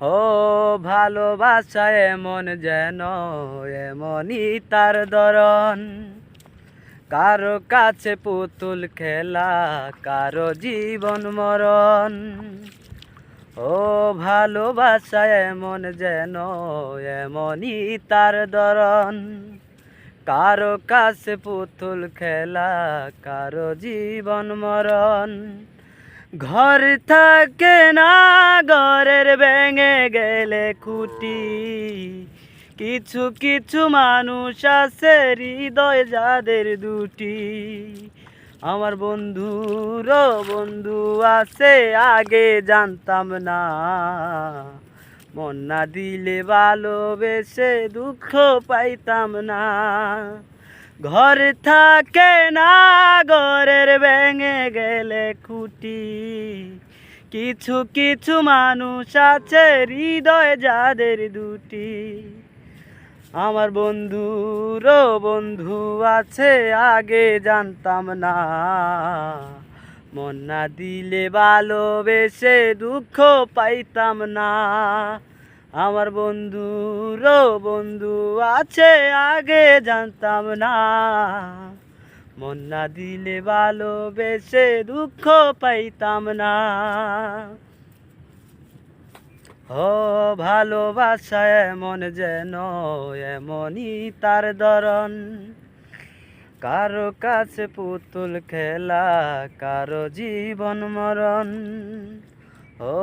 ও ভালোবাসা এমন যেন এমনই তার ধরন, কারো কাছে পুতুল খেলা, কারো জীবন মরণ। ও ভালোবাসা এমন যেন এমনই তার ধরন, কারো কাছে পুতুল খেলা, কারো জীবন মরণ। ঘর থাকে না, ঘরের ভেঙে গেলে খুঁটি, কিছু কিছু মানুষ আছে হৃদয় যাদের দুটি। আমার বন্ধুরও বন্ধু আছে আগে জানতাম না, মন না দিলে ভালোবেসে দুঃখ পাইতাম না। ঘর থাকে না, ঘরের ভেঙে গেলে খুঁটি, কিছু কিছু মানুষ আছে হৃদয় যাদের দুটি। আমার বন্ধুরও বন্ধু আছে আগে জানতাম না, মন না দিলে ভালোবেসে দুঃখ পাইতাম না। আমার বন্ধুরও বন্ধু আছে আগে জানতাম না, মন না দিলে ভালোবেসে দুঃখ পাইতাম না। ও ভালোবাসা এমন যেন এমনই তার ধরন, কারো কাছে পুতুল খেলা, কারো জীবন মরণ। ও